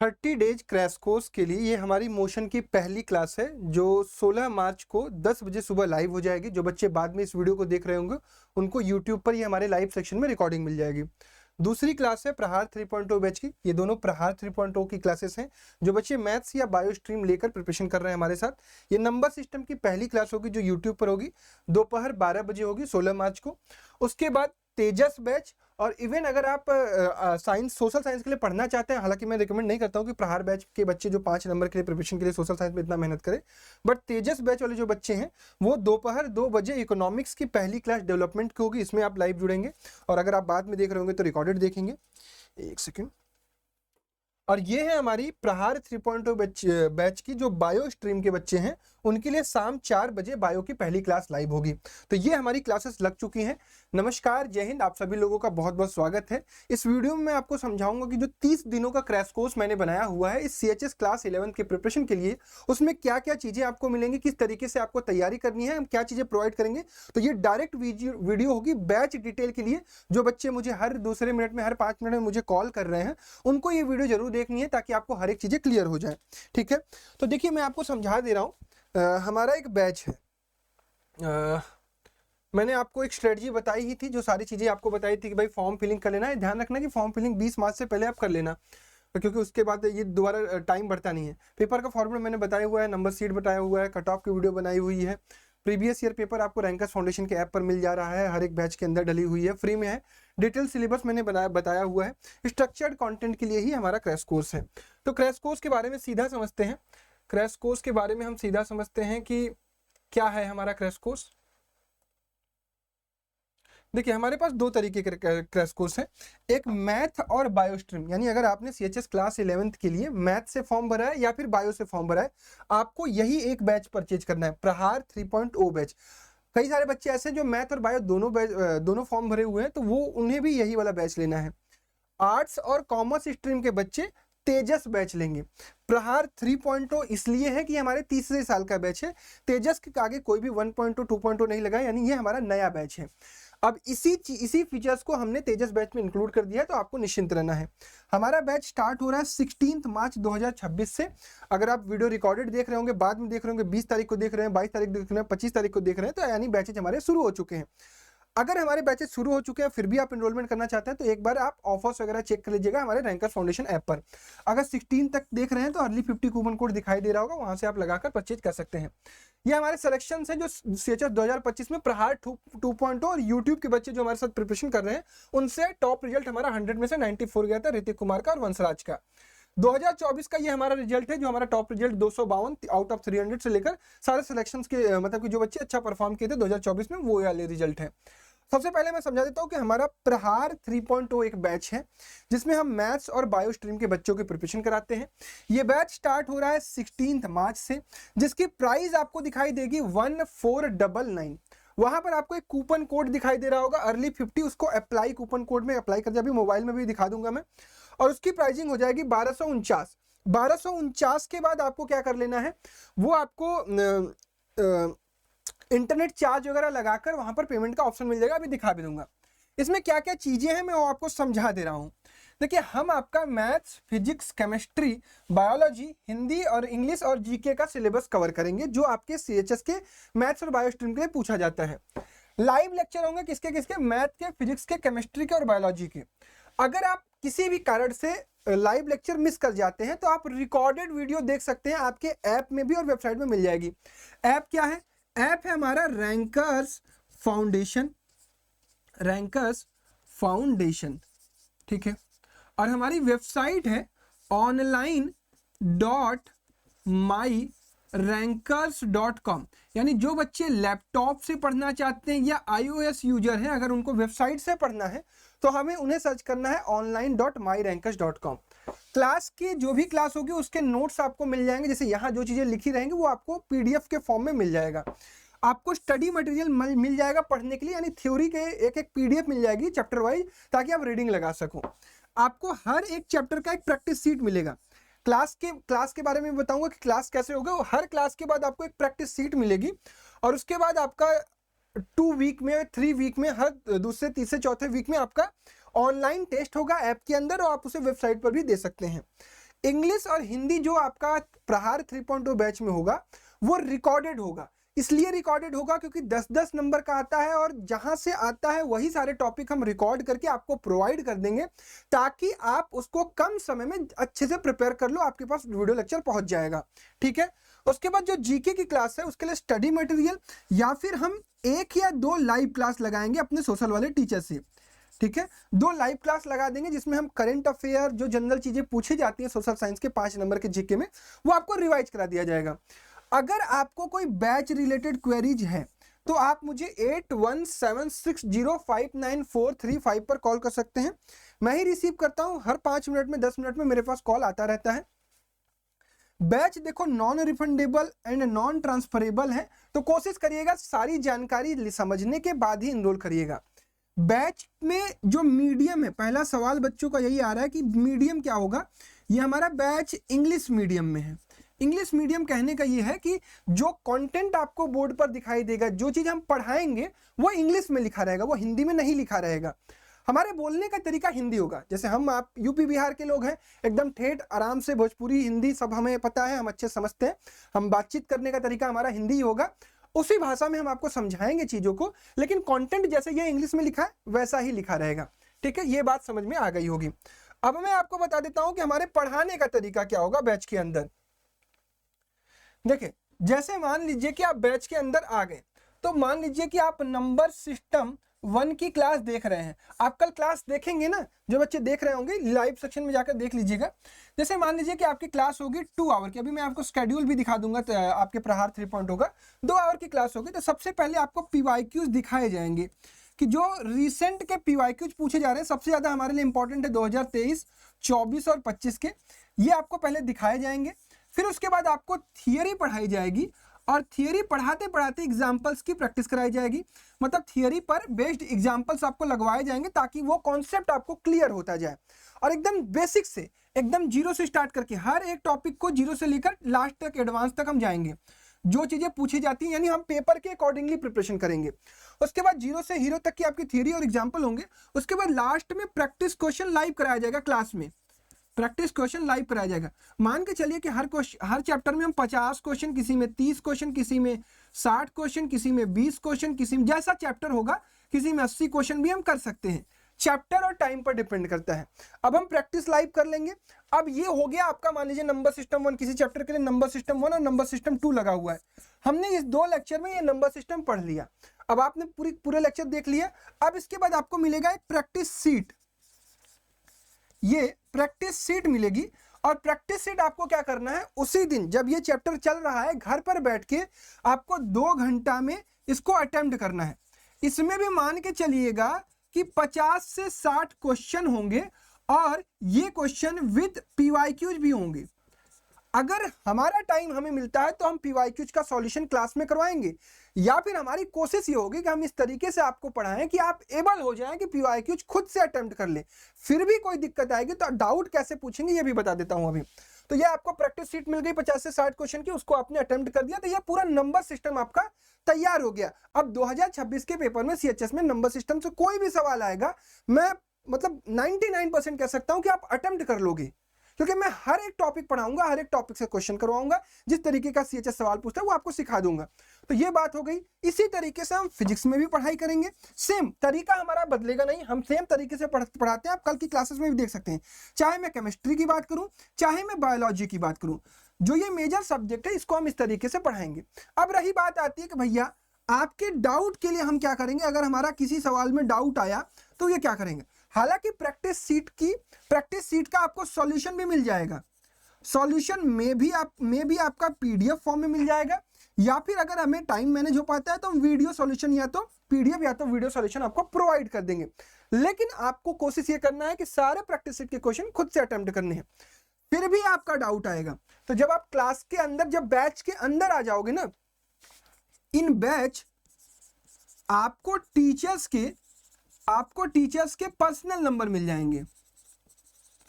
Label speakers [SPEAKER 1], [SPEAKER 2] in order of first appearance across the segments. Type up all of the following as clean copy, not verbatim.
[SPEAKER 1] 30 days crash course के लिए ये हमारी मोशन की पहली क्लास है जो 16 मार्च को 10 बजे सुबह लाइव हो जाएगी। जो बच्चे बाद में इस वीडियो को देख रहे होंगे उनको यूट्यूब पर ये हमारे लाइव सेक्शन में रिकॉर्डिंग मिल जाएगी। दूसरी क्लास है प्रहार 3.0 बैच की। ये दोनों प्रहार 3.0 की क्लासेस हैं जो बच्चे मैथ्स या बायो स्ट्रीम लेकर प्रिपरेशन कर रहे हैं हमारे साथ। ये नंबर सिस्टम की पहली क्लास होगी जो यूट्यूब पर होगी, दोपहर 12 बजे होगी 16 मार्च को। उसके बाद तेजस बैच, और इवन अगर आप साइंस सोशल साइंस के लिए पढ़ना चाहते हैं, हालांकि मैं रिकमेंड नहीं करता हूं कि प्रहार बैच के बच्चे जो 5 नंबर के लिए प्रिपरेशन के लिए सोशल साइंस में इतना मेहनत करें, बट तेजस बैच वाले जो बच्चे हैं वो दोपहर 2 बजे इकोनॉमिक्स की पहली क्लास डेवलपमेंट की होगी। इसमें आप लाइव जुड़ेंगे और अगर आप बाद में देख रहे होंगे तो रिकॉर्डेड देखेंगे। एक सेकेंड। और ये है हमारी प्रहार 3.0 बैच की जो बायो स्ट्रीम के बच्चे हैं उनके लिए शाम 4 बजे बायो की पहली क्लास लाइव होगी। तो ये हमारी क्लासेस लग चुकी हैं। नमस्कार, जय हिंद, आप सभी लोगों का बहुत बहुत स्वागत है। इस वीडियो में मैं आपको समझाऊंगा कि जो 30 दिनों का क्रैश कोर्स मैंने बनाया हुआ है इस CHS क्लास 11 के प्रिपरेशन के लिए, उसमें क्या क्या चीजें आपको मिलेंगी, किस तरीके से आपको तैयारी करनी है, हम क्या चीजें प्रोवाइड करेंगे। तो ये डायरेक्ट वीडियो होगी बैच डिटेल के लिए। जो बच्चे मुझे हर दूसरे मिनट में, हर 5 मिनट में मुझे कॉल कर रहे हैं उनको ये वीडियो जरूर देखनी है ताकि आपको हर एक चीजें क्लियर हो जाए। ठीक है, तो देखिए मैं आपको समझा दे रहा हूं। हमारा एक बैच है। मैंने आपको एक स्ट्रेटजी बताई ही थी, जो सारी चीजें आपको बताई थी कि भाई फॉर्म फिलिंग कर लेना है। ध्यान रखना कि फॉर्म फिलिंग 20 मार्च से पहले आप कर लेना, क्योंकि उसके बाद ये दोबारा टाइम बढ़ता नहीं है। पेपर का फॉर्मेट मैंने बताया हुआ है, नंबर सीट बताया हुआ है, कट ऑफ की वीडियो बनाई हुई है। प्रीवियस ईयर पेपर आपको रैंकर्स फाउंडेशन के ऐप पर मिल जा रहा है, हर एक बैच के अंदर डली हुई है, फ्री में है। डिटेल सिलेबस मैंने बताया हुआ है। स्ट्रक्चर्ड कंटेंट के लिए ही हमारा क्रैश कोर्स है। तो क्रैश कोर्स के बारे में सीधा समझते हैं। क्रैश कोर्स के बारे में हम सीधा समझते हैं कि क्या है हमारा क्रैश कोर्स। देखिए हमारे पास 2 तरीके के क्रैश कोर्स है, एक मैथ और बायो स्ट्रीम। यानी अगर आपने CHS क्लास 11th के लिए मैथ से फॉर्म भरा है या फिर बायो से फॉर्म भरा है, आपको यही एक बैच परचेज करना है, प्रहार 3.0 बैच। कई सारे बच्चे ऐसे जो मैथ और बायो दोनों फॉर्म भरे हुए हैं, तो वो उन्हें भी यही वाला बैच लेना है। आर्ट्स और कॉमर्स स्ट्रीम के बच्चे तेजस बैच लेंगे। प्रहार 3.0 इसलिए है कि हमारे तीसरे साल का बैच है। तेजस के आगे कोई भी 1.2 2.0 नहीं लगा, यानी ये हमारा नया बैच है। अब इसी फीचर्स को हमने तेजस बैच में इंक्लूड कर दिया है, तो आपको निश्चिंत रहना है। हमारा बैच स्टार्ट हो रहा है 16 मार्च 2026 से। अगर आप वीडियो रिकॉर्डेड देख रहे होंगे, बाद में देख रहे होंगे, 20 तारीख को देख रहे हैं, 22 तारीख देख रहे हैं, 25 तारीख को देख रहे हैं, तो यानी बैचेज हमारे शुरू हो चुके हैं। अगर हमारे बैचेस शुरू हो चुके हैं फिर भी आप एनरोलमेंट करना चाहते हैं तो एक बार आप ऑफर्स वगैरह चेक कर लीजिएगा हमारे रैंकर्स फाउंडेशन ऐप पर। अगर 16 तक देख रहे हैं तो अर्ली 50 कूपन कोड दिखाई दे रहा होगा, वहां से आप लगाकर परचेज कर सकते हैं। ये हमारे सिलेक्शन है जो CHS 2025 में प्रहार 2.0 और यूट्यूब के बच्चे जो हमारे साथ प्रिपरेशन कर रहे हैं उनसे टॉप रिजल्ट हमारा 100 में से 94 गया था, ऋतिक कुमार का और वंशराज का। 2024 का ये हमारा रिजल्ट है, जो हमारा टॉप रिजल्ट 252 आउट ऑफ 300 से लेकर सारे सिलेक्शंस के, मतलब कि जो बच्चे अच्छा परफॉर्म किए थे 2024 में, वो वाले रिजल्ट है। सबसे पहले मैं समझा देता हूं कि हमारा प्रहार 3.0 एक बैच है जिसमें हम मैथ्स और बायो स्ट्रीम के बच्चों की प्रिपरेशन कराते हैं। ये बैच स्टार्ट हो रहा है 16 मार्च से, जिसकी प्राइस आपको दिखाई देगी 1499। वहां पर आपको एक कूपन कोड दिखाई दे रहा होगा अर्ली 50, उसको अप्लाई, कूपन कोड में अप्लाई कर दिया, अभी मोबाइल में भी दिखा दूंगा मैं। और उसकी प्राइसिंग हो जाएगी 1249। 1249 के बाद आपको क्या कर लेना है, वो आपको इंटरनेट चार्ज वगैरह लगाकर वहां पर पेमेंट का ऑप्शन मिल जाएगा, अभी दिखा भी दूंगा। इसमें क्या क्या चीजें हैं मैं वो आपको समझा दे रहा हूं। देखिए हम आपका maths, physics, chemistry, biology, Hindi और इंग्लिश और GK का सिलेबस कवर करेंगे जो आपके CHS के मैथ्स और बायो स्ट्रीम के लिए पूछा जाता है। लाइव लेक्चर होंगे किसके किसके, मैथ के, फिजिक्स के, केमिस्ट्री के और बायोलॉजी के। अगर आप किसी भी कारण से लाइव लेक्चर मिस कर जाते हैं तो आप रिकॉर्डेड वीडियो देख सकते हैं, आपके ऐप में भी और वेबसाइट में मिल जाएगी। ऐप क्या है? ऐप है हमारा रैंकर्स फाउंडेशन, रैंकर्स फाउंडेशन, ठीक है। और हमारी वेबसाइट है online.myrrankers.com। यानी जो बच्चे लैपटॉप से पढ़ना चाहते हैं या iOS यूजर हैं, अगर उनको वेबसाइट से पढ़ना है तो हमें उन्हें सर्च करना है online.myrrankers.com। क्लास की जो भी क्लास होगी उसके नोट्स आपको मिल जाएंगे, जैसे यहाँ जो चीजें लिखी रहेंगी वो आपको PDF के फॉर्म में मिल जाएगा। आपको स्टडी मटेरियल मिल जाएगा पढ़ने के लिए, यानी थ्योरी के एक PDF मिल जाएगी चैप्टर वाइज, ताकि आप रीडिंग लगा सको। आपको हर एक चैप्टर का एक प्रैक्टिस सीट मिलेगा। क्लास के बारे में बताऊंगा कि क्लास कैसे होगा। हर क्लास के बाद आपको एक प्रैक्टिस सीट मिलेगी और उसके बाद आपका 2 वीक में, 3 वीक में, हर दूसरे, तीसरे, चौथे वीक में आपका ऑनलाइन टेस्ट होगा ऐप के अंदर, और आप उसे वेबसाइट पर भी दे सकते हैं। इंग्लिश और हिंदी जो आपका प्रहार 3.0 बैच में होगा वो रिकॉर्डेड होगा। इसलिए रिकॉर्डेड होगा क्योंकि 10-10 नंबर का आता है और जहां से आता है वही सारे टॉपिक हम रिकॉर्ड करके आपको प्रोवाइड कर देंगे ताकि आप उसको कम समय में अच्छे से प्रिपेयर कर लो, आपके पास वीडियो लेक्चर पहुंच जाएगा। ठीक है, उसके बाद जो जीके की क्लास है उसके लिए स्टडी मटेरियल या फिर हम 1 या 2 लाइव क्लास लगाएंगे अपने सोशल वाले टीचर से। ठीक है, 2 लाइव क्लास लगा देंगे जिसमें हम करंट अफेयर जो जनरल चीजें पूछी जाती है सोशल साइंस के 5 नंबर के जीके में वो आपको रिवाइज करा दिया जाएगा। अगर आपको कोई बैच रिलेटेड क्वेरीज है तो आप मुझे 8176059435 पर कॉल कर सकते हैं। मैं ही रिसीव करता हूं, हर 5 मिनट में 10 मिनट में मेरे पास कॉल आता रहता है। बैच देखो non refundable and non transferable है, तो कोशिश करिएगा सारी जानकारी समझने के बाद ही इनरोल करिएगा। बैच में जो मीडियम है, पहला सवाल बच्चों का यही आ रहा है कि मीडियम क्या होगा। ये हमारा बैच इंग्लिश मीडियम में है। इंग्लिश मीडियम कहने का ये है कि जो कंटेंट आपको बोर्ड पर दिखाई देगा, जो चीज हम पढ़ाएंगे वो इंग्लिश में लिखा रहेगा, वो हिंदी में नहीं लिखा रहेगा। हमारे बोलने का तरीका हिंदी होगा। जैसे हम आप यूपी बिहार के लोग हैं, एकदम ठेठ आराम से भोजपुरी हिंदी सब हमें पता है, हम अच्छे समझते हैं, हम बातचीत करने का तरीका हमारा हिंदी ही होगा, उसी भाषा में हम आपको समझाएंगे चीजों को, लेकिन कंटेंट जैसे ये इंग्लिश में लिखा है वैसा ही लिखा रहेगा। ठीक है, ये बात समझ में आ गई होगी। अब मैं आपको बता देता हूं कि हमारे पढ़ाने का तरीका क्या होगा बैच के अंदर। देखिए, जैसे मान लीजिए कि आप बैच के अंदर आ गए, तो मान लीजिए कि आप नंबर सिस्टम 1 की क्लास देख रहे हैं। आप कल क्लास देखेंगे ना, जो बच्चे देख रहे होंगे लाइव सेक्शन में जाकर देख लीजिएगा। जैसे मान लीजिए कि आपकी क्लास होगी 2 आवर की, अभी मैं आपको शेड्यूल भी दिखा दूंगा, तो आपके प्रहार 3.0 का 2 आवर की क्लास होगी। तो सबसे पहले आपको पीवाईक्यूज दिखाए जाएंगे कि जो रिसेंट के पीवाईक्यूज पूछे जा रहे हैं, सबसे ज्यादा हमारे लिए इंपॉर्टेंट है 2023, 24 और 25 के, ये आपको पहले दिखाए जाएंगे। फिर उसके बाद आपको थियरी पढ़ाई जाएगी और थियरी पढ़ाते पढ़ाते एग्जाम्पल्स की प्रैक्टिस कराई जाएगी। मतलब थियरी पर बेस्ड एग्जाम्पल्स आपको लगवाए जाएंगे ताकि वो कॉन्सेप्ट आपको क्लियर होता जाए। और एकदम बेसिक से, एकदम जीरो से स्टार्ट करके हर एक टॉपिक को जीरो से लेकर लास्ट तक, एडवांस तक हम जाएंगे। जो चीजें पूछी जाती हैं यानी हम पेपर के अकॉर्डिंगली प्रिपरेशन करेंगे। उसके बाद जीरो से हीरो तक की आपकी थियरी और एग्जाम्पल होंगे। उसके बाद लास्ट में प्रैक्टिस क्वेश्चन लाइव कराया जाएगा क्लास में। प्रैक्टिस क्वेश्चन लाइव कराया जाएगा। मान के चलिए कि हर चैप्टर में हम 50 क्वेश्चन, किसी में 30 क्वेश्चन, किसी में 60 क्वेश्चन, किसी में 20 क्वेश्चन, किसी में जैसा चैप्टर होगा, किसी में 80 क्वेश्चन भी हम कर सकते हैं। चैप्टर और टाइम पर डिपेंड करता है। अब हम प्रैक्टिस लाइव कर लेंगे। अब ये हो गया आपका, मान लीजिए नंबर सिस्टम 1, किसी चैप्टर के लिए नंबर सिस्टम 1 और नंबर सिस्टम 2 लगा हुआ है। हमने इस 2 लेक्चर में ये नंबर सिस्टम पढ़ लिया। अब आपने पूरे लेक्चर देख लिया। अब इसके बाद आपको मिलेगा एक प्रैक्टिस सीट। ये प्रैक्टिस सीट मिलेगी और प्रैक्टिस सीट आपको क्या करना है, उसी दिन जब ये चैप्टर चल रहा है घर पर बैठ के आपको 2 घंटा में इसको अटेम्प्ट करना है। इसमें भी मान के चलिएगा कि 50 से 60 क्वेश्चन होंगे और ये क्वेश्चन विद पीवाईक्यूज भी होंगे। अगर हमारा टाइम हमें मिलता है तो हम पीवाईक्यूज का सॉल्यूशन क्लास में करवाएंगे, या फिर हमारी कोशिश ये होगी कि हम इस तरीके से आपको पढ़ाएं कि आप एबल हो जाएं कि पीवाईक्यूज खुद से अटेम्प्ट कर ले। फिर भी कोई दिक्कत आएगी तो डाउट कैसे पूछेंगे ये भी बता देता हूं अभी। तो ये आपको प्रैक्टिस सीट मिल गई 50 से 60 क्वेश्चन की, उसको आपने अटेम्प्ट कर दिया, तो ये पूरा नंबर सिस्टम आपका तैयार हो गया। अब 2026 के पेपर में सीएचएस में नंबर सिस्टम से कोई भी सवाल आएगा, मैं मतलब 99% कह सकता हूं कि आप अटेम्प्ट कर लोगे, क्योंकि मैं हर एक टॉपिक पढ़ाऊंगा, हर एक टॉपिक से क्वेश्चन करवाऊंगा, जिस तरीके का सीएचएस सवाल पूछता है वो आपको सिखा दूंगा। तो ये बात हो गई। इसी तरीके से हम फिजिक्स में भी पढ़ाई करेंगे। सेम तरीका हमारा बदलेगा नहीं, हम सेम तरीके से पढ़ाते हैं। आप कल की क्लासेस में भी देख सकते हैं, चाहे मैं केमिस्ट्री की बात करूं, चाहे मैं बायोलॉजी की बात करूं, जो ये मेजर सब्जेक्ट है इसको हम इस तरीके से पढ़ाएंगे। अब रही बात आती है कि भैया आपके डाउट के लिए हम क्या करेंगे, अगर हमारा किसी सवाल में डाउट आया तो ये क्या करेंगे। हालांकि प्रैक्टिस सीट का आपको सॉल्यूशन भी मिल जाएगा। सॉल्यूशन में भी आपका पीडीएफ फॉर्म में मिल जाएगा, या फिर अगर हमें टाइम मैनेज हो पाता है तो हम वीडियो सॉल्यूशन या तो पीडीएफ या तो वीडियो सॉल्यूशन आपको प्रोवाइड कर देंगे। लेकिन आपको कोशिश ये करना है कि सारे प्रैक्टिस सीट के क्वेश्चन खुद से अटेम्प्ट करने हैं। फिर भी आपका डाउट आएगा तो जब आप क्लास के अंदर, जब बैच के अंदर आ जाओगे ना, इन बैच आपको टीचर्स के पर्सनल नंबर मिल जाएंगे,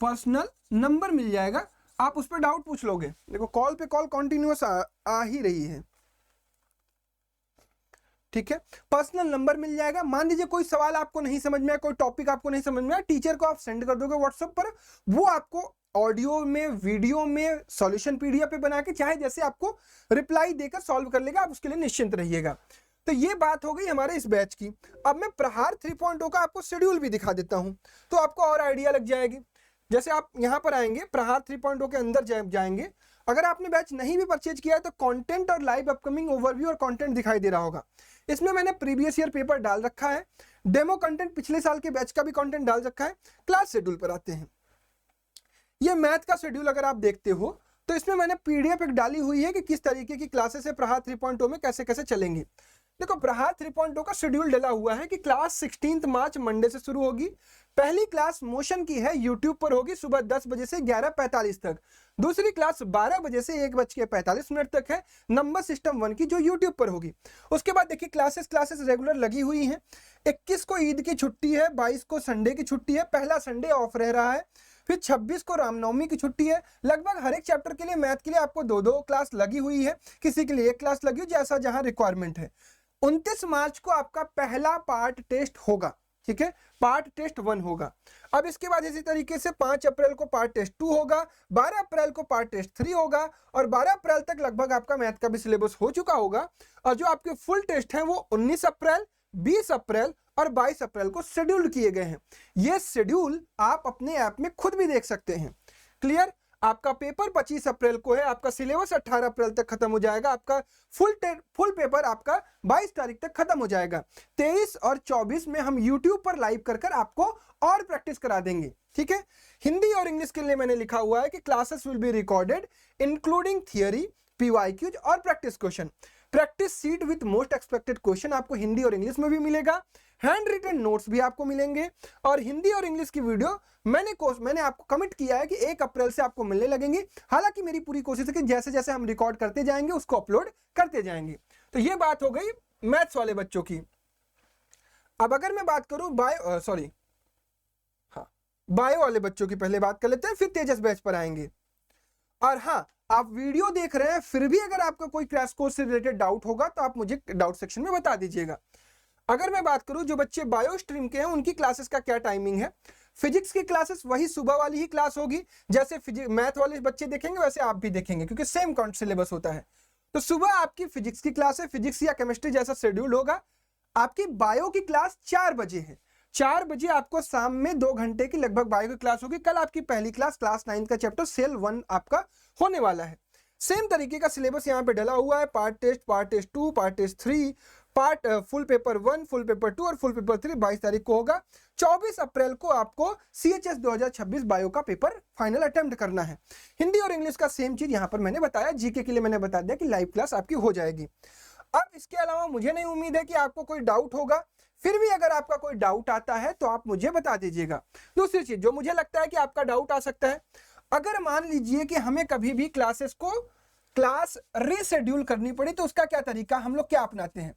[SPEAKER 1] पर्सनल नंबर मिल जाएगा, आप उस पर डाउट पूछ लोगे। देखो कॉल पे कॉल कंटिन्यूअस आ ही रही है, ठीक है। पर्सनल नंबर मिल जाएगा। मान लीजिए कोई सवाल आपको नहीं समझ में आया, कोई टॉपिक आपको नहीं समझ में आया, टीचर को आप सेंड कर दोगे व्हाट्सएप पर, वो आपको ऑडियो में, वीडियो में, सॉल्यूशन पीडीएफ पे बना के, चाहे जैसे आपको रिप्लाई देकर सॉल्व कर लेगा, आप उसके लिए निश्चिंत रहिएगा। तो ये बात हो गई हमारे इस बैच की। अब मैं प्रहार 3.0 का आपको शेड्यूल भी दिखा देता हूं, तो आपको और आइडिया लग जाएगी। जैसे आप यहां पर आएंगे, प्रहार 3.0 के अंदर जाएंगे, अगर आपने बैच नहीं भी परचेज किया है तो कंटेंट और लाइव अपकमिंग ओवरव्यू और कंटेंट दिखाई दे रहा होगा। इसमें मैंने प्रीवियस ईयर पेपर डाल रखा है, डेमो कंटेंट पिछले साल के बैच का भी कंटेंट डाल रखा है। क्लास शेड्यूल पर आते हैं। ये मैथ का शेड्यूल अगर आप देखते हो तो इसमें मैंने पीडीएफ एक डाली हुई है कि किस तरीके की क्लासेस है प्रहार 3.0 में, कैसे कैसे चलेंगी। देखो, प्रहार 3.0 का शेड्यूल डला हुआ है कि क्लास 16 मार्च मंडे से शुरू होगी। पहली क्लास मोशन की है, यूट्यूब पर होगी, सुबह 10 बजे से 11:45 तक। दूसरी क्लास 12 बजे से 1:45 तक है, नंबर सिस्टम 1 की, जो यूट्यूब पर होगी। उसके बाद देखिए क्लासेस रेगुलर लगी हुई हैं। 21 को ईद की छुट्टी है, 22 को संडे की छुट्टी है, पहला संडे ऑफ रह रहा है, फिर 26 को रामनवमी की छुट्टी है। लगभग हर एक चैप्टर के लिए, मैथ के लिए आपको 2-2 क्लास लगी हुई है, किसी के लिए 1 क्लास लगी हुई, जैसा जहां रिक्वायरमेंट है। 29 मार्च को आपका पहला पार्ट टेस्ट होगा, ठीक है, पार्ट टेस्ट 1 होगा। अब इसके बाद इसी तरीके से 5 अप्रैल को पार्ट टेस्ट 2 होगा, 12 अप्रैल को पार्ट टेस्ट 3 होगा, और 12 अप्रैल तक लगभग आपका मैथ का भी सिलेबस हो चुका होगा। और जो आपके फुल टेस्ट हैं वो 19 अप्रैल, 20 अप्रैल और 22 अप्रैल को शेड्यूल किए गए हैं। ये शेड्यूल आप अपने ऐप में खुद भी देख सकते हैं। क्लियर? आपका पेपर 25 अप्रैल को है, आपका सिलेबस 18 अप्रैल तक खत्म हो जाएगा, आपका फुल पेपर आपका 22 तारीख तक खत्म हो जाएगा। 23 और 24 में हम यूट्यूब पर लाइव कर आपको और प्रैक्टिस करा देंगे, ठीक है। हिंदी और इंग्लिश के लिए मैंने लिखा हुआ है कि classes will be recorded including theory, PYQs और practice question. Practice sheet with most expected question आपको हिंदी और इंग्लिश में भी मिलेगा। हैंड रिटन नोट्स भी आपको मिलेंगे, और हिंदी और इंग्लिश की वीडियो मैंने आपको कमिट किया है कि 1 अप्रैल से आपको मिलने लगेंगी। हालांकि मेरी पूरी कोशिश है कि जैसे जैसे हम रिकॉर्ड करते जाएंगे उसको अपलोड करते जाएंगे। तो ये बात हो गई मैथ्स वाले बच्चों की। अब अगर मैं बात करूं बायो वाले बच्चों की पहले बात कर लेते हैं, फिर तेजस बैच पर आएंगे। और हाँ, आप वीडियो देख रहे हैं, फिर भी अगर आपका कोई क्रैश कोर्स से रिलेटेड डाउट होगा तो आप मुझे डाउट सेक्शन में बता दीजिएगा। अगर मैं बात करूं जो बच्चे बायो स्ट्रीम के हैं उनकी क्लासेस का क्या टाइमिंग है। फिजिक्स की क्लासेस वही सुबह वाली ही क्लास होगी, जैसे मैथ वाले बच्चे देखेंगे वैसे आप भी देखेंगे, क्योंकि सेम सिलेबस होता है। तो सुबह आपकी फिजिक्स की क्लास है, फिजिक्स या केमिस्ट्री जैसा शेड्यूल होगा। आपकी बायो की क्लास 4 बजे है, 4 बजे आपको शाम में 2 घंटे की लगभग बायो की क्लास होगी। कल आपकी पहली क्लास 9 का चैप्टर सेल 1 आपका होने वाला है। सेम तरीके का सिलेबस यहाँ पे डला हुआ है, part test 2, part test 3, part full paper 1, full paper 2 और फुल पेपर 3 22 तारीख को होगा। 24 अप्रैल को आपको CHS 2026 बायो का पेपर फाइनल अटेम्प्ट करना है। हिंदी और इंग्लिश का सेम चीज यहाँ पर मैंने बताया। जीके के लिए मैंने बता दिया कि लाइव क्लास आपकी हो जाएगी। अब इसके अलावा मुझे नहीं उम्मीद है कि आपको कोई डाउट होगा, फिर भी अगर आपका कोई डाउट आता है तो आप मुझे बता दीजिएगा। दूसरी चीज जो मुझे लगता है कि आपका डाउट आ सकता है, अगर मान लीजिए कि हमें कभी भी क्लास रीशेड्यूल करनी पड़ी तो उसका क्या तरीका, हम लोग क्या अपनाते हैं।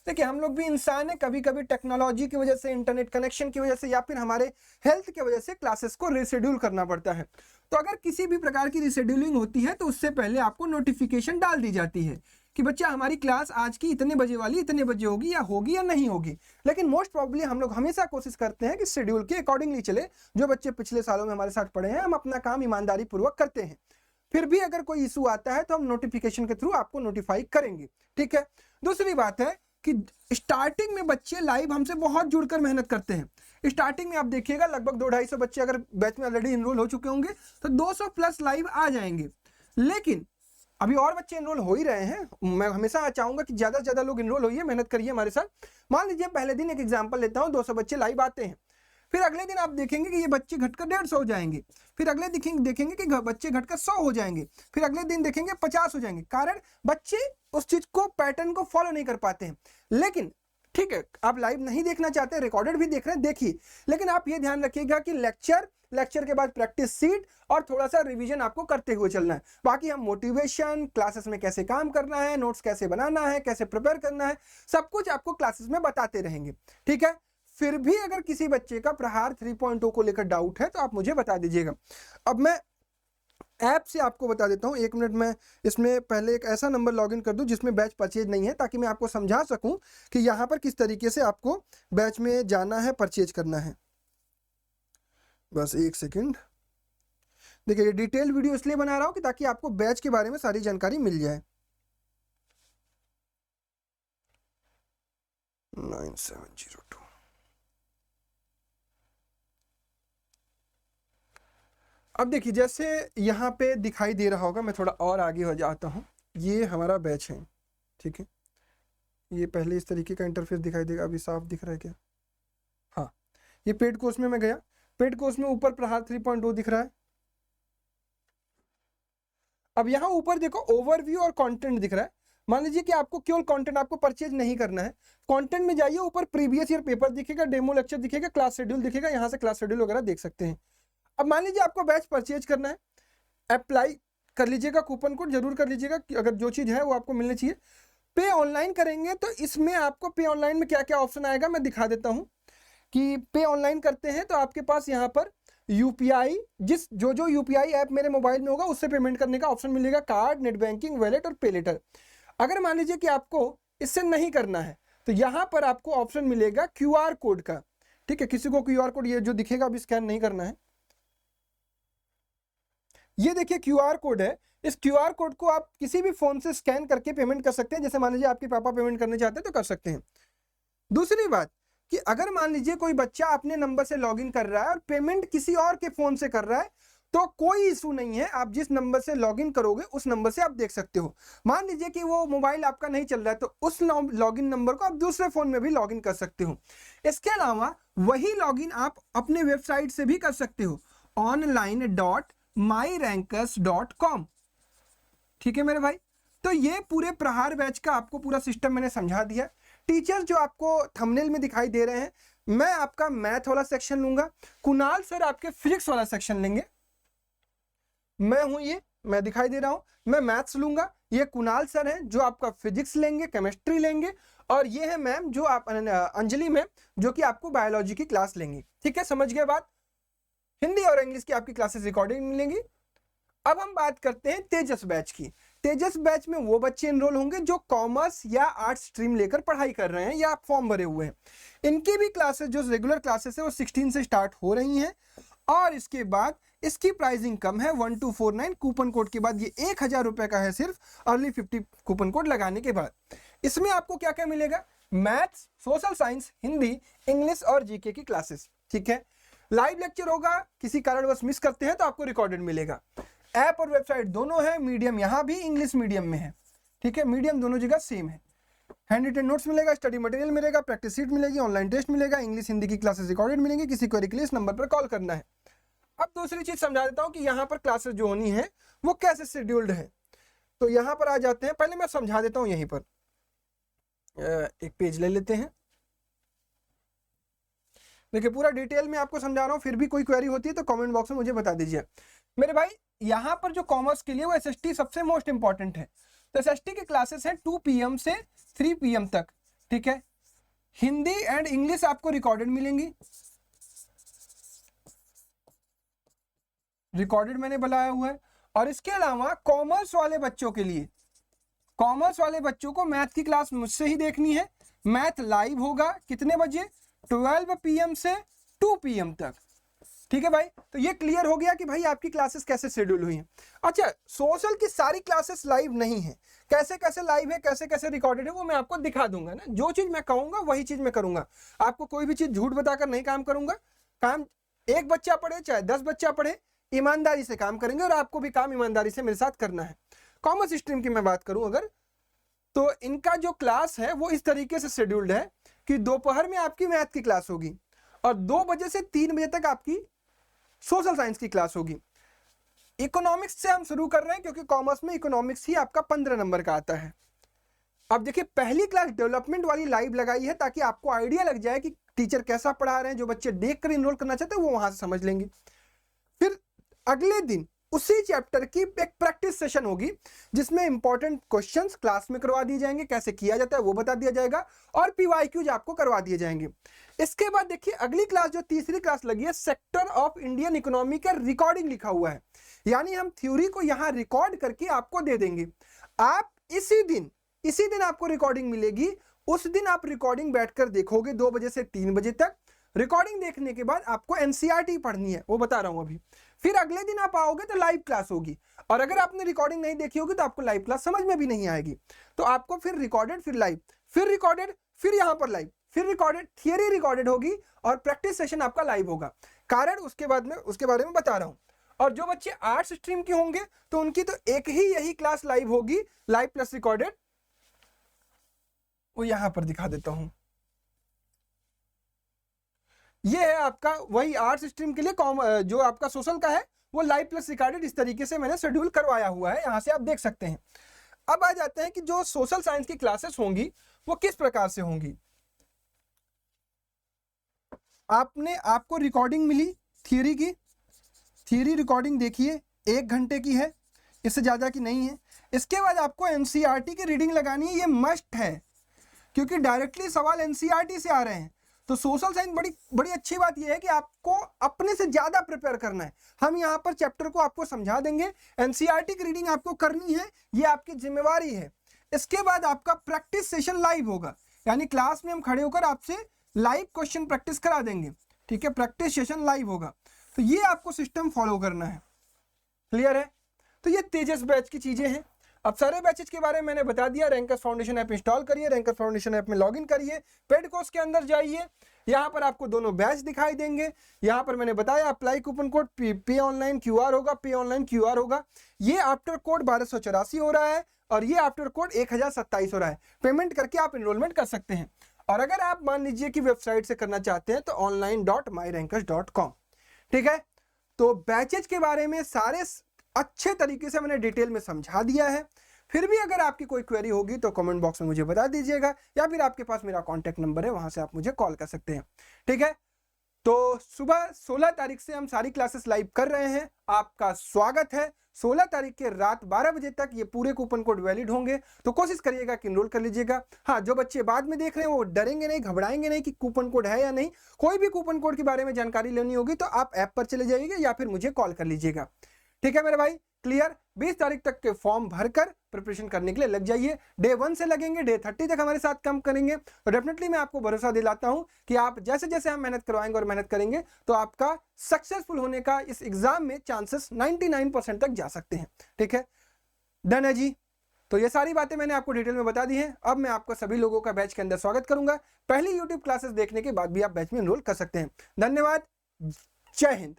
[SPEAKER 1] देखिए, हम लोग भी इंसान है, कभी कभी टेक्नोलॉजी की वजह से, इंटरनेट कनेक्शन की वजह से, या फिर हमारे हेल्थ की वजह से क्लासेस को रीशेड्यूल करना पड़ता है। तो अगर किसी भी प्रकार की रीशेड्यूलिंग होती है तो उससे पहले आपको नोटिफिकेशन डाल दी जाती है कि बच्चा हमारी क्लास आज की इतने बजे वाली इतने बजे होगी या नहीं होगी। लेकिन मोस्ट प्रॉब्ली हम लोग हमेशा कोशिश करते हैं कि शेड्यूल के अकॉर्डिंगली चले। जो बच्चे पिछले सालों में हमारे साथ पढ़े हैं, हम अपना काम ईमानदारी पूर्वक करते हैं। फिर भी अगर कोई इशू आता है तो हम नोटिफिकेशन के थ्रू आपको नोटिफाई करेंगे, ठीक है। दूसरी बात है कि स्टार्टिंग में बच्चे लाइव हमसे बहुत जुड़कर मेहनत करते हैं। स्टार्टिंग में आप देखिएगा लगभग 200-250 बच्चे अगर बैच में ऑलरेडी इनरोल हो चुके होंगे तो 200 प्लस लाइव आ जाएंगे। लेकिन अभी और बच्चे इनरोल हो ही रहे हैं। मैं हमेशा चाहूंगा कि ज्यादा से ज्यादा लोग इनरोल होइए, मेहनत करिए हमारे साथ। मान लीजिए पहले दिन एक एग्जाम्पल लेता हूँ, 200 बच्चे लाइव आते हैं, फिर अगले दिन आप देखेंगे कि ये बच्चे घटकर 150 हो जाएंगे, फिर अगले देखेंगे कि बच्चे घटकर 100 हो जाएंगे, फिर अगले दिन देखेंगे 50 हो जाएंगे। कारण बच्चे उस चीज को, पैटर्न को फॉलो नहीं कर पाते हैं। लेकिन ठीक है, आप लाइव नहीं देखना चाहते, रिकॉर्डेड भी देख रहे हैं, देखिए। लेकिन आप ये ध्यान रखिएगा कि लेक्चर के बाद प्रैक्टिस सीट और थोड़ा सा रिवीजन आपको करते हुए चलना है। बाकी हम मोटिवेशन, क्लासेस में कैसे काम करना है, नोट्स कैसे बनाना है, कैसे प्रिपेयर करना है, सब कुछ आपको क्लासेस में बताते रहेंगे, ठीक है। फिर भी अगर किसी बच्चे का प्रहार 3.0 को लेकर डाउट है तो आप मुझे बता दीजिएगा। अब मैं ऐप से आपको बता देता हूं, 1 मिनट में इसमें पहले एक ऐसा नंबर लॉगिन कर दूं जिसमें बैच परचेज नहीं है, ताकि मैं आपको समझा सकूं कि यहां पर किस तरीके से आपको बैच में जाना है, परचेज करना है। बस 1 सेकंड। देखिए ये डिटेल वीडियो इसलिए बना रहा हूं कि ताकि आपको बैच के बारे में सारी जानकारी मिल जाए। 9702 अब देखिए जैसे यहाँ पे दिखाई दे रहा होगा, मैं थोड़ा और आगे हो जाता हूँ। ये हमारा बैच है, ठीक है। ये पहले इस तरीके का इंटरफेस दिखाई देगा, अभी साफ दिख रहा है क्या? हाँ, ये पेड कोर्स में मैं गया, पेड कोर्स में ऊपर प्रहार 3.0 दिख रहा है। अब यहाँ ऊपर देखो ओवरव्यू और कंटेंट दिख रहा है। मान लीजिए कि आपको केवल कंटेंट, आपको परचेज नहीं करना है, कंटेंट में जाइए, ऊपर प्रीवियस ईयर पेपर दिखेगा, डेमो लेक्चर दिखेगा, क्लास शेड्यूल दिखेगा, यहाँ से क्लास शेड्यूल वगैरह देख सकते हैं। अब मान लीजिए आपको बैच परचेज करना है, अप्लाई कर लीजिएगा, कूपन कोड जरूर कर लीजिएगा, अगर जो चीज़ है वो आपको मिलनी चाहिए। पे ऑनलाइन करेंगे तो इसमें आपको पे ऑनलाइन में क्या क्या ऑप्शन आएगा मैं दिखा देता हूँ कि पे ऑनलाइन करते हैं तो आपके पास यहाँ पर यूपीआई, जो यूपीआई ऐप मेरे मोबाइल में होगा उससे पेमेंट करने का ऑप्शन मिलेगा, कार्ड, नेट बैंकिंग, वॉलेट और पे लेटर। अगर मान लीजिए कि आपको इससे नहीं करना है तो यहाँ पर आपको ऑप्शन मिलेगा क्यूआर कोड का, ठीक है। किसी को क्यूआर कोड ये जो दिखेगा अभी स्कैन नहीं करना है, ये देखिए क्यूआर कोड है। इस क्यूआर कोड को आप किसी भी फोन से स्कैन करके पेमेंट कर सकते हैं, जैसे मान लीजिए आपके पापा पेमेंट करने चाहते हैं तो कर सकते हैं। दूसरी बात कि अगर मान लीजिए कोई बच्चा अपने नंबर से लॉगिन कर रहा है और पेमेंट किसी और के फोन से कर रहा है तो कोई इशू नहीं है, आप जिस नंबर से लॉगिन करोगे उस नंबर से आप देख सकते हो। मान लीजिए कि वो मोबाइल आपका नहीं चल रहा है तो उस लॉगिन नंबर को आप दूसरे फोन में भी लॉगिन कर सकते हो। इसके अलावा वही लॉगिन आप अपने वेबसाइट से भी कर सकते हो, online.myrankers.com, ठीक है मेरे भाई। तो ये पूरे प्रहार बैच का आपको पूरा सिस्टम मैंने समझा दिया। टीचर्स जो आपको थंबनेल में दिखाई दे रहे हैं, मैं आपका मैथ वाला सेक्शन लूंगा, कुणाल सर आपके फिजिक्स वाला सेक्शन लेंगे। मैं हूं ये, मैं दिखाई दे रहा हूं, मैं मैथ्स लूंगा, ये कुणाल सर हैं जो आपका फिजिक्स लेंगे, केमिस्ट्री लेंगे, और ये है मैम जो आप अंजलि मैम जो कि आपको बायोलॉजी की क्लास लेंगी, ठीक है। समझ गए बात? हिंदी और इंग्लिश की आपकी क्लासेस रिकॉर्डिंग मिलेंगी। अब हम बात करते हैं तेजस बैच की। तेजस बैच में वो बच्चे एनरोल होंगे जो कॉमर्स या आर्ट्स स्ट्रीम लेकर पढ़ाई कर रहे हैं या फॉर्म भरे हुए हैं। इनकी भी क्लासेस जो रेगुलर क्लासेस है वो 16 से स्टार्ट हो रही हैं, और इसके बाद इसकी प्राइसिंग कम है 1249 कूपन कोड के बाद। ये 1000 रुपए का है सिर्फ अर्ली 50 कूपन कोड लगाने के बाद। इसमें आपको क्या क्या मिलेगा? Maths, social science, Hindi, English और जीके की क्लासेस, ठीक है। लाइव लेक्चर होगा, किसी कारणवश मिस करते हैं तो आपको रिकॉर्डेड मिलेगा। ऐप और वेबसाइट दोनों है, मीडियम यहाँ भी इंग्लिश मीडियम में है, ठीक है। मीडियम दोनों जगह सेम है। हैंड रिटन नोट्स मिलेगा, स्टडी मटेरियल मिलेगा, प्रैक्टिस शीट मिलेगी, ऑनलाइन टेस्ट मिलेगा, इंग्लिश हिंदी की क्लासेस रिकॉर्डेड मिलेंगी। किसी क्वेरी के लिए इस नंबर पर कॉल करना है। अब दूसरी चीज समझा देता हूँ कि यहाँ पर क्लासेस जो होनी है वो कैसे शेड्यूल्ड है। तो यहाँ पर आ जाते हैं, पहले मैं समझा देता हूँ। यहीं पर एक पेज ले लेते हैं। देखिए पूरा डिटेल में आपको समझा रहा हूँ, फिर भी कोई क्वेरी होती है तो कमेंट बॉक्स में मुझे बता दीजिए मेरे भाई। यहाँ पर जो कॉमर्स के लिए वो एसएसटी सबसे मोस्ट इंपॉर्टेंट है। तो एसएसटी की क्लासेस है 2 PM से 3 PM तक, ठीक है। हिंदी एंड इंग्लिश आपको रिकॉर्डेड मिलेंगी, रिकॉर्डेड मैंने बनाया हुआ है। और इसके अलावा कॉमर्स वाले बच्चों के लिए, कॉमर्स वाले बच्चों को मैथ की क्लास मुझसे ही देखनी है। मैथ लाइव होगा कितने बजे? 12 PM से 2 PM तक, ठीक है भाई। तो ये क्लियर हो गया कि भाई आपकी क्लासेस कैसे शेड्यूल हुई हैं। अच्छा, सोशल की सारी क्लासेस लाइव नहीं है, कैसे कैसे लाइव है, कैसे कैसे रिकॉर्डेड है वो मैं आपको दिखा दूंगा ना। जो चीज मैं कहूंगा वही चीज मैं करूंगा, आपको कोई भी चीज झूठ बताकर नहीं काम करूंगा। काम एक बच्चा पढ़े चाहे 10 बच्चा पढ़े, ईमानदारी से काम करेंगे, और आपको भी काम ईमानदारी से मेरे साथ करना है। कॉमर्स स्ट्रीम की मैं बात करूं अगर, तो इनका जो क्लास है वो इस तरीके से शेड्यूल्ड है कि दोपहर में आपकी मैथ की क्लास होगी और 2 बजे से 3 बजे तक आपकी सोशल साइंस की क्लास होगी। इकोनॉमिक्स से हम शुरू कर रहे हैं क्योंकि कॉमर्स में इकोनॉमिक्स ही आपका 15 नंबर का आता है। अब देखिए पहली क्लास डेवलपमेंट वाली लाइव लगाई है ताकि आपको आइडिया लग जाए कि टीचर कैसा पढ़ा रहे हैं। जो बच्चे देखकर इनरोल करना चाहते हैं वो वहां से समझ लेंगे। फिर अगले दिन उसी चैप्टर की एक प्रैक्टिस सेशन होगी जिसमें इंपॉर्टेंट क्वेश्चंस क्लास में करवा दिए जाएंगे, कैसे किया जाता है वो बता दिया जाएगा, और पीवाईक्यूज आपको करवा दिए जाएंगे। इसके बाद देखिए अगली क्लास जो तीसरी क्लास लगी है, सेक्टर ऑफ इंडियन इकोनॉमी का रिकॉर्डिंग लिखा हुआ है, यानी हम थ्योरी को यहां रिकॉर्ड करके आपको दे देंगे। आप इसी दिन आपको रिकॉर्डिंग मिलेगी। उस दिन आप रिकॉर्डिंग बैठकर देखोगे 2 बजे से 3 बजे तक। रिकॉर्डिंग देखने के बाद आपको एनसीईआरटी पढ़नी है, वो बता रहा हूं अभी। फिर अगले दिन आप आओगे तो लाइव क्लास होगी, और अगर आपने रिकॉर्डिंग नहीं देखी होगी तो आपको लाइव क्लास समझ में भी नहीं आएगी। तो आपको फिर रिकॉर्डेड, फिर लाइव, फिर रिकॉर्डेड, फिर यहाँ पर लाइव, फिर रिकॉर्डेड, थियरी रिकॉर्डेड होगी और प्रैक्टिस सेशन आपका लाइव होगा। कारण उसके बाद में उसके बारे में बता रहा हूँ। और जो बच्चे आर्ट्स स्ट्रीम के होंगे तो उनकी तो एक ही यही क्लास लाइव होगी, लाइव प्लस रिकॉर्डेड। वो यहां पर दिखा देता हूं, ये है आपका वही आर्ट्स स्ट्रीम के लिए जो आपका सोशल का है वो लाइव प्लस रिकॉर्डेड, इस तरीके से मैंने शेड्यूल करवाया हुआ है, यहां से आप देख सकते हैं। अब आ जाते हैं कि जो सोशल साइंस की क्लासेस होंगी वो किस प्रकार से होंगी। आपको रिकॉर्डिंग मिली थियरी की, थियरी रिकॉर्डिंग देखिए 1 घंटे की है, इससे ज़्यादा की नहीं है। इसके बाद आपको एनसीईआरटी की रीडिंग लगानी है, ये मस्ट है क्योंकि डायरेक्टली सवाल एनसीईआरटी से आ रहे हैं। तो सोशल साइंस बड़ी अच्छी बात यह है कि आपको अपने से ज़्यादा प्रिपेयर करना है। हम यहाँ पर चैप्टर को आपको समझा देंगे, एनसीईआरटी की रीडिंग आपको करनी है, ये आपकी जिम्मेवारी है। इसके बाद आपका प्रैक्टिस सेशन लाइव होगा, यानी क्लास में हम खड़े होकर आपसे लाइव क्वेश्चन प्रैक्टिस करा देंगे, ठीक है। प्रैक्टिस सेशन लाइव होगा, तो ये आपको सिस्टम फॉलो करना है। क्लियर है? तो ये तेजस बैच की चीजें हैं। अब सारे बैचेज के बारे में मैंने बता दिया। रैंकर्स फाउंडेशन ऐप इंस्टॉल करिए, रैंकर्स फाउंडेशन ऐप में लॉगिन करिए, पेड कोर्स के अंदर जाइए, यहाँ पर आपको दोनों बैच दिखाई देंगे। यहाँ पर मैंने बताया अप्लाई कूपन कोड पे ऑनलाइन क्यूआर होगा, पे ऑनलाइन क्यूआर होगा। ये आफ्टर कोड 1284 हो रहा है और ये आफ्टर कोड 1027 हो रहा है। पेमेंट करके आप एनरोलमेंट कर सकते हैं। और अगर आप मान लीजिए कि वेबसाइट से करना चाहते हैं तो online.myrankers.com, ठीक है। तो बैचेज के बारे में सारे अच्छे तरीके से मैंने डिटेल में समझा दिया है। फिर भी अगर आपकी कोई क्वेरी होगी तो कमेंट बॉक्स में मुझे बता दीजिएगा, या फिर आपके पास मेरा कॉन्टैक्ट नंबर है, वहां से आप मुझे कॉल कर सकते हैं, ठीक है। तो सुबह 16 तारीख से हम सारी क्लासेस लाइव कर रहे हैं, आपका स्वागत है। 16 तारीख के रात 12 बजे तक ये पूरे कूपन कोड वैलिड होंगे, तो कोशिश करिएगा कि इनरोल कर लीजिएगा। हाँ, जो बच्चे बाद में देख रहे हैं वो डरेंगे नहीं, घबराएंगे नहीं कि कूपन कोड है या नहीं। कोई भी कूपन कोड के बारे में जानकारी लेनी होगी तो आप ऐप पर चले जाइएगा या फिर मुझे कॉल कर लीजिएगा, ठीक है मेरे भाई। क्लियर? 20 तारीख तक के फॉर्म भरकर प्रिपरेशन करने के लिए लग जाइए। डे 1 से लगेंगे, डे 30 तक हमारे साथ काम करेंगे। तो डेफिनेटली मैं आपको भरोसा दिलाता हूं कि आप जैसे जैसे हम मेहनत करवाएंगे और मेहनत करेंगे तो आपका सक्सेसफुल होने का इस एग्जाम में चांसेस 99% तक जा सकते हैं, ठीक है। डन है जी। तो ये सारी बातें मैंने आपको डिटेल में बता दी हैं। अब मैं आपको सभी लोगों का बैच के अंदर स्वागत करूंगा। पहली यूट्यूब क्लासेस देखने के बाद भी आप बैच में एनरोल कर सकते हैं। धन्यवाद, जय हिंद।